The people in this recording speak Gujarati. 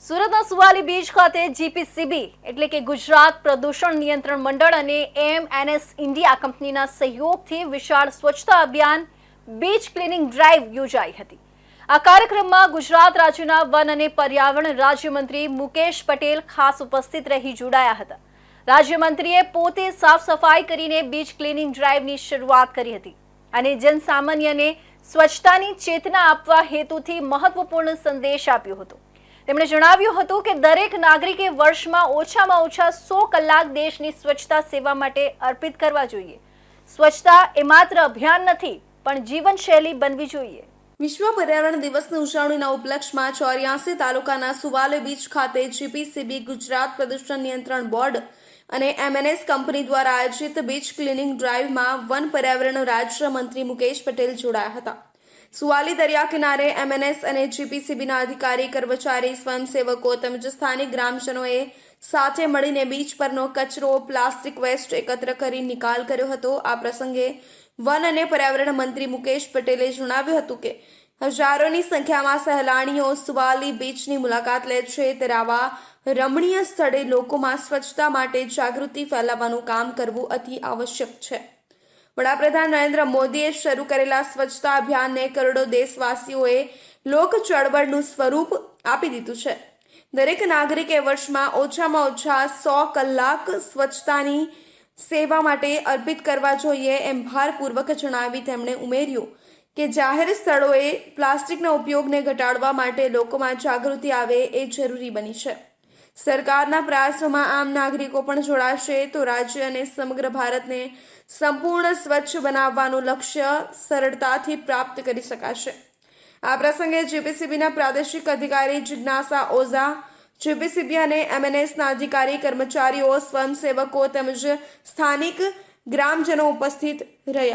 સુરતના સુવાલી બીચ ખાતે જીપીસીબી એટલે કે ગુજરાત પ્રદૂષણ નિયંત્રણ મંડળ અને એમએનએસ ઇન્ડિયા કંપનીના સહયોગથી વિશાળ સ્વચ્છતા અભિયાન બીચ ક્લીનિંગ ડ્રાઈવ યોજાઈ હતી। આ કાર્યક્રમમાં ગુજરાત રાજ્યના વન અને પર્યાવરણ રાજ્યમંત્રી મુકેશ પટેલ ખાસ ઉપસ્થિત રહી જોડાયા હતા। રાજ્યમંત્રીએ પોતે સાફ સફાઈ કરીને બીચ ક્લીનિંગ ડ્રાઈવની શરૂઆત કરી હતી અને જનસામાન્યને સ્વચ્છતાની ચેતના આપવા હેતુથી મહત્વપૂર્ણ સંદેશ આપ્યો હતો। તેમણે જણાવ્યું હતું કે દરેક નાગરિકે વર્ષમાં ઓછામાં ઓછા 100 કલાક દેશની સ્વચ્છતા સેવા માટે અર્પિત કરવા જોઈએ। સ્વચ્છતા એ માત્ર અભિયાન નથી પણ જીવનશૈલી બનવી જોઈએ। વિશ્વ પર્યાવરણ દિવસની ઉજવણીના ઉપલક્ષમાં 84 તાલુકાના સુવાલી બીચ ખાતે જીપીસીબી ગુજરાત પ્રદૂષણ નિયંત્રણ બોર્ડ અને એમએનએસ કંપની દ્વારા આયોજિત બીચ ક્લીનિંગ ડ્રાઈવમાં વન પર્યાવરણ રાજ્યમંત્રી મુકેશ પટેલ જોડાયા હતા। સુવાલી દરિયા કિનારે એમએનએસ અને જીપીસીબીના અધિકારી કર્મચારી સ્વયંસેવકો તેમજ સ્થાનિક ગ્રામજનોએ સાથે મળીને બીચ પરનો કચરો પ્લાસ્ટિક વેસ્ટ એકત્ર કરી નિકાલ કર્યો હતો। આ પ્રસંગે વન અને પર્યાવરણ મંત્રી મુકેશ પટેલે જણાવ્યું હતું કે હજારોની સંખ્યામાં સહેલાણીઓ સુવાલી બીચની મુલાકાત લે છે ત્યારે આવા રમણીય સ્થળે લોકોમાં સ્વચ્છતા માટે જાગૃતિ ફેલાવવાનું કામ કરવું અતિ આવશ્યક છે। વડાપ્રધાન નરેન્દ્ર મોદીએ શરૂ કરેલા સ્વચ્છતા અભિયાનને કરોડો દેશવાસીઓએ લોક ચળવળનું સ્વરૂપ આપી દીધું છે। દરેક નાગરિકે વર્ષમાં ઓછામાં ઓછા 100 કલાક સ્વચ્છતાની સેવા માટે અર્પિત કરવા જોઈએ એમ ભારપૂર્વક જણાવી તેમણે ઉમેર્યું કે જાહેર સ્થળોએ પ્લાસ્ટિકના ઉપયોગને ઘટાડવા માટે લોકોમાં જાગૃતિ આવે એ જરૂરી બની છે। સરકારના પ્રયાસોમાં આમ નાગરિકો પણ જોડાશે તો રાજ્ય અને સમગ્ર ભારતને સંપૂર્ણ સ્વચ્છ બનાવવાનું લક્ષ્ય સરળતાથી પ્રાપ્ત કરી શકાશે। આ પ્રસંગે જીપીસીબીના પ્રાદેશિક અધિકારી જિજ્ઞાસા ઓઝા, જીપીસીબી અને એમએનએસના અધિકારી કર્મચારીઓ સ્વયંસેવકો તેમજ સ્થાનિક ગ્રામજનો ઉપસ્થિત રહ્યા।